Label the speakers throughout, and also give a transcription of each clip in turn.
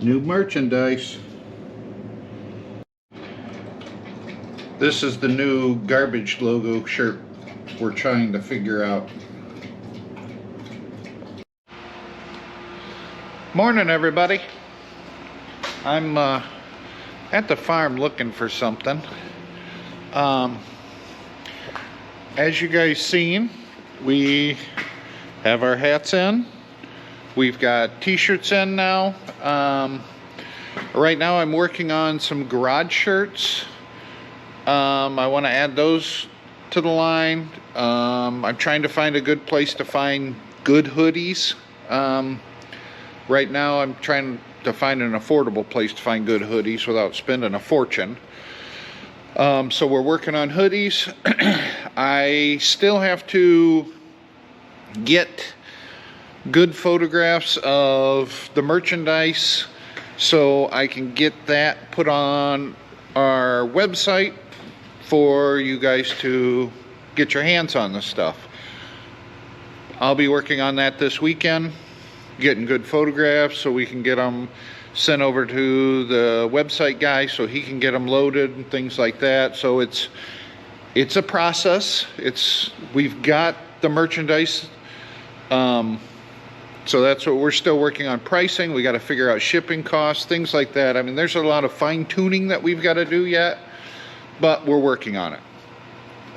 Speaker 1: New merchandise. This is the new garbage logo shirt we're trying to figure out. Morning, everybody. I'm at the farm looking for something. As you guys seen, we have our hats in. We've got t-shirts in now. Right now I'm working on some garage shirts. I want to add those to the line. I'm trying to find a good place to find good hoodies. Right now I'm trying to find an affordable place to find good hoodies without spending a fortune. So we're working on hoodies. I still have to get good photographs of the merchandise so I can get that put on our website for you guys to get your hands on the stuff. I'll be working on that this weekend, getting good photographs so we can get them sent over to the website guy so he can get them loaded and things like that. So it's a process. We've got the merchandise, so that's what we're still working on. Pricing, we got to figure out shipping costs, things like that. I mean, there's a lot of fine tuning that we've got to do yet, but we're working on it.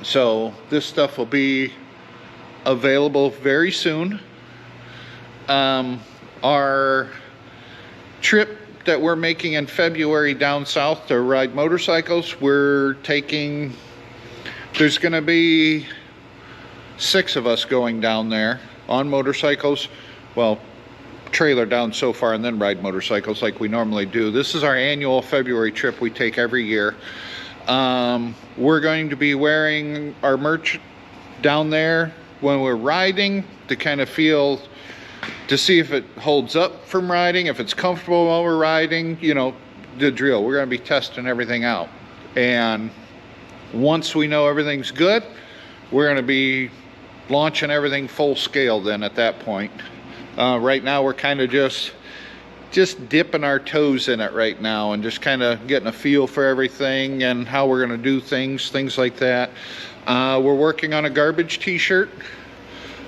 Speaker 1: So this stuff will be available very soon. Our trip that we're making in February down south to ride motorcycles, there's going to be 6 of us going down there on motorcycles. Well, trailer down so far and then ride motorcycles like we normally do. This is our annual February trip we take every year. We're going to be wearing our merch down there when we're riding to kind of feel, to see if it holds up from riding, if it's comfortable while we're riding, you know, the drill. We're going to be testing everything out. And once we know everything's good, we're going to be launching everything full scale then at that point. Right now we're kind of just dipping our toes in it right now and just kind of getting a feel for everything and how we're going to do things like that. We're working on a garbage t-shirt.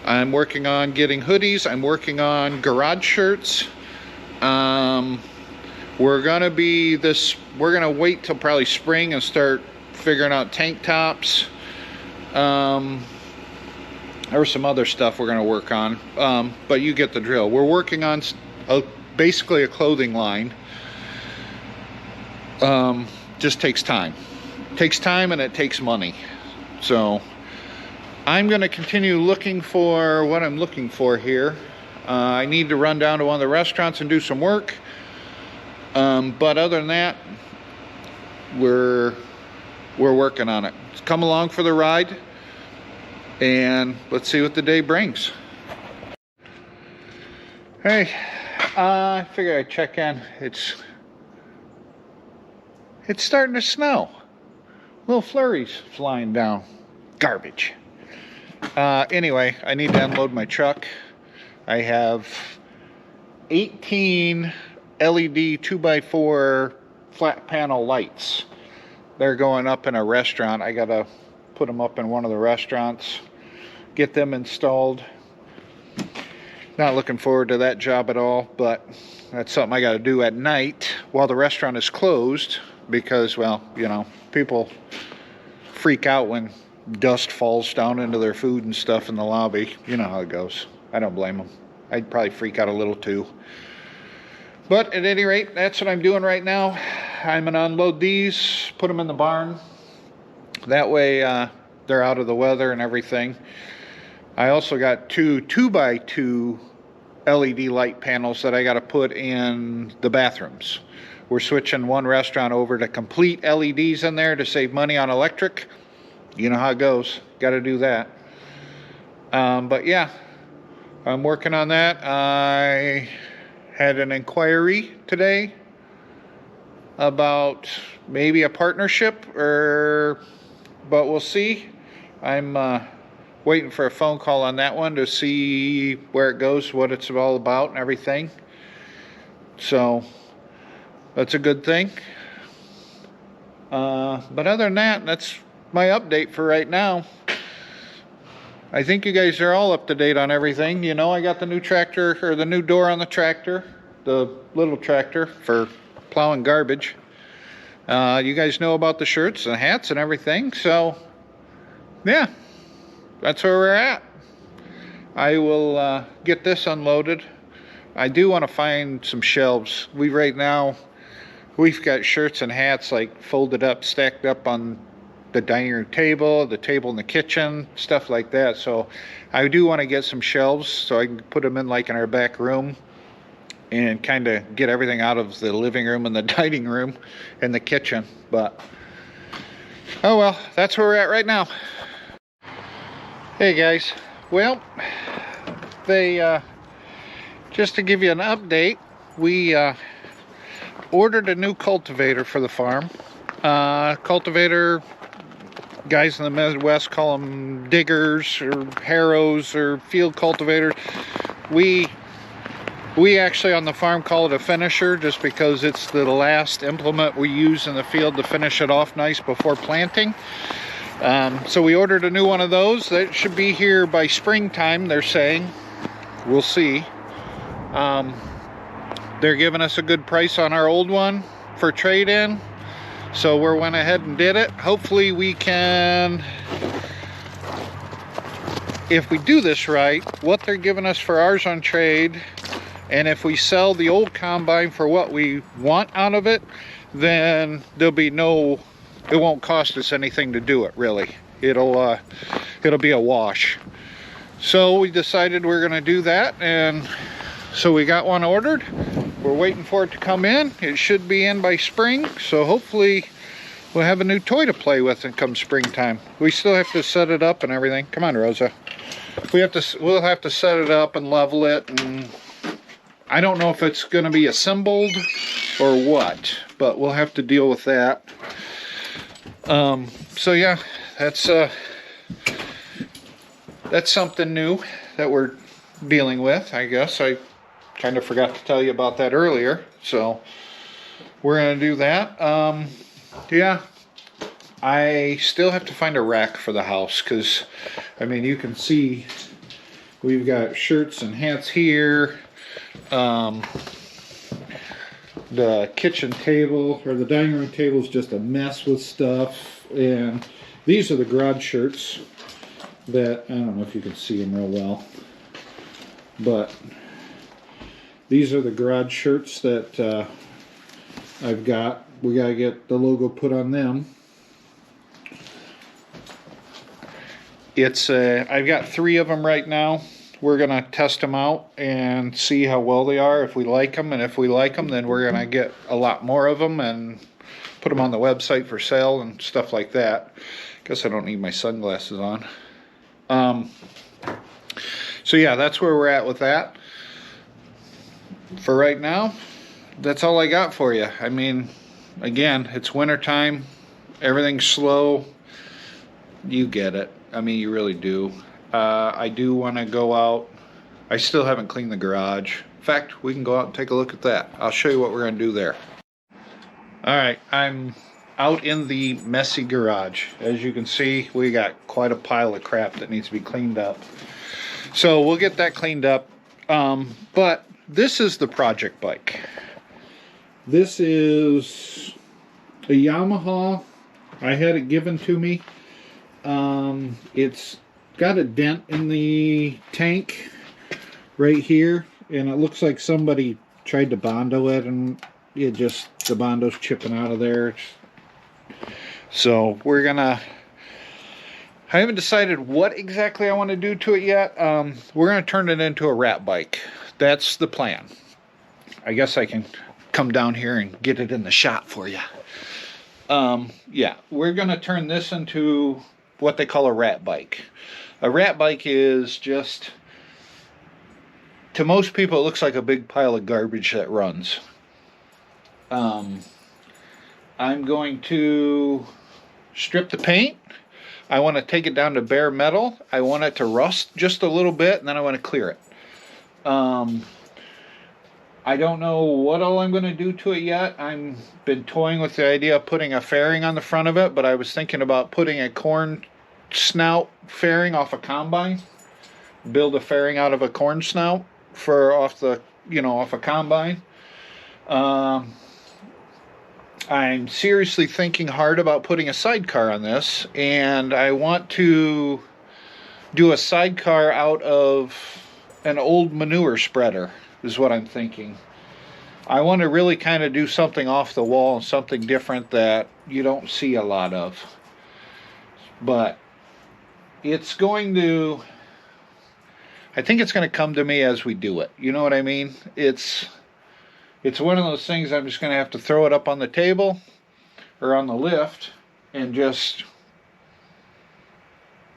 Speaker 1: I'm working on getting hoodies. I'm working on garage shirts. We're gonna wait till probably spring and start figuring out tank tops. There's some other stuff we're gonna work on, but you get the drill. We're working on basically a clothing line. Just takes time. It takes time and it takes money. So I'm going to continue looking for what I'm looking for here. I need to run down to one of the restaurants and do some work. But other than that, we're working on it. Come along for the ride, and let's see what the day brings. Hey, I figured I'd check in. It's starting to snow. Little flurries flying down. Garbage. Anyway, I need to unload my truck. I have 18 LED 2x4 flat panel lights. They're going up in a restaurant. I gotta put them up in one of the restaurants, get them installed. Not looking forward to that job at all, but that's something I gotta do at night while the restaurant is closed because, well, you know, people freak out when dust falls down into their food and stuff in the lobby. You know how it goes. I don't blame them. I'd probably freak out a little too. But at any rate, that's what I'm doing right now. I'm going to unload these, put them in the barn. That way they're out of the weather and everything. I also got 2 2x2 LED light panels that I got to put in the bathrooms. We're switching one restaurant over to complete LEDs in there to save money on electric. You know how it goes. Got to do that. But yeah, I'm working on that. I had an inquiry today about maybe a partnership, but we'll see. I'm waiting for a phone call on that one to see where it goes, what it's all about and everything. So That's a good thing. But other than that, that's my update for right now. I think you guys are all up to date on everything. You know, I got the new tractor, or the new door on the tractor, the little tractor for plowing garbage. You guys know about the shirts and hats and everything. So, yeah, that's where we're at. I will get this unloaded. I do want to find some shelves. Right now, we've got shirts and hats like folded up, stacked up on the dining room table, the table in the kitchen, stuff like that. So I do want to get some shelves so I can put them in like in our back room and kind of get everything out of the living room and the dining room and the kitchen. But oh well, that's where we're at right now. Hey guys, well, they just to give you an update, we ordered a new cultivator for the farm. Cultivator, guys in the Midwest call them diggers or harrows or field cultivators. We actually on the farm call it a finisher, just because it's the last implement we use in the field to finish it off nice before planting. So we ordered a new one of those. That should be here by springtime, they're saying. We'll see. They're giving us a good price on our old one for trade-in. So we went ahead and did it. Hopefully we can, if we do this right, what they're giving us for ours on trade, and if we sell the old combine for what we want out of it, then there'll be no, it won't cost us anything to do it, really. It'll be a wash. So we decided we're gonna do that, and so we got one ordered. We're waiting for it to come in. It should be in by spring, so hopefully we'll have a new toy to play with and come springtime. We still have to set it up and everything. Come on, Rosa. We'll have to set it up and level it, and I don't know if it's going to be assembled or what, but we'll have to deal with that. So yeah, that's something new that we're dealing with, I guess. I kind of forgot to tell you about that earlier, so we're gonna do that. Yeah, I still have to find a rack for the house, because I mean, you can see we've got shirts and hats here. The kitchen table, or the dining room table, is just a mess with stuff, and these are the garage shirts that, I don't know if you can see them real well, but these are the garage shirts that I've got. We gotta get the logo put on them. I've got 3 of them right now. We're gonna test them out and see how well they are, if we like them, and if we like them, then we're gonna get a lot more of them and put them on the website for sale and stuff like that. Guess I don't need my sunglasses on. So yeah, that's where we're at with that. For right now, that's all I got for you. I mean, again, it's winter time, everything's slow. You get it. I mean, you really do. I do want to go out. I still haven't cleaned the garage. In fact, we can go out and take a look at that. I'll show you what we're going to do there. Alright, I'm out in the messy garage. As you can see, we got quite a pile of crap that needs to be cleaned up. So we'll get that cleaned up. But this is the project bike. This is a Yamaha. I had it given to me. It's got a dent in the tank right here, and it looks like somebody tried to Bondo it, and the Bondo's chipping out of there. So we're gonna, I haven't decided what exactly I want to do to it yet. We're gonna turn it into a rat bike. That's the plan. I guess I can come down here and get it in the shop for you. Yeah, we're gonna turn this into what they call a rat bike. A rat bike is just, to most people, it looks like a big pile of garbage that runs. I'm going to strip the paint. I want to take it down to bare metal. I want it to rust just a little bit, and then I want to clear it. I don't know what all I'm going to do to it yet. I'm been toying with the idea of putting a fairing on the front of it, but I was thinking about putting a corn snout fairing off a combine. Build a fairing out of a corn snout for off the, off a combine. I'm seriously thinking hard about putting a sidecar on this, and I want to do a sidecar out of an old manure spreader, is what I'm thinking. I want to really kind of do something off the wall and something different that you don't see a lot of. But it's going to, I think it's going to come to me as we do it. You know what I mean? It's one of those things I'm just going to have to throw it up on the table or on the lift and just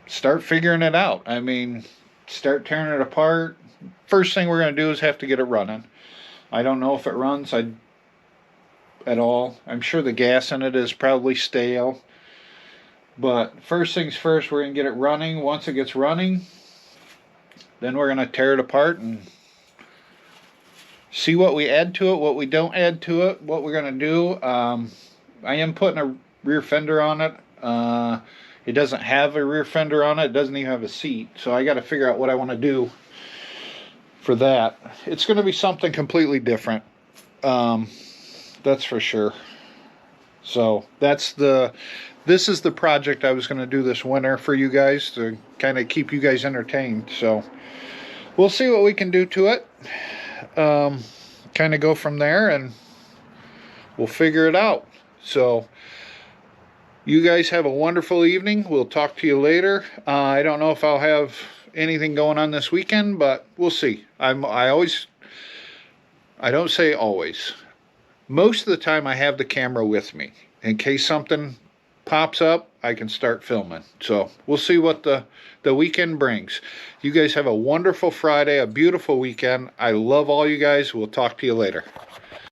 Speaker 1: start figuring it out. I mean, start tearing it apart. First thing we're going to do is have to get it running. I don't know if it runs at all. I'm sure the gas in it is probably stale. But first things first, we're going to get it running. Once it gets running, then we're going to tear it apart and see what we add to it, what we don't add to it, what we're going to do. I am putting a rear fender on it. It doesn't have a rear fender on it. It doesn't even have a seat. So I got to figure out what I want to do for that. It's going to be something completely different. That's for sure. So this is the project I was going to do this winter for you guys to kind of keep you guys entertained. So we'll see what we can do to it. Kind of go from there and we'll figure it out. So you guys have a wonderful evening. We'll talk to you later. I don't know if I'll have anything going on this weekend, but we'll see. I don't say always. Most of the time I have the camera with me. In case something pops up, I can start filming. So we'll see what the weekend brings. You guys have a wonderful Friday, a beautiful weekend. I love all you guys. We'll talk to you later.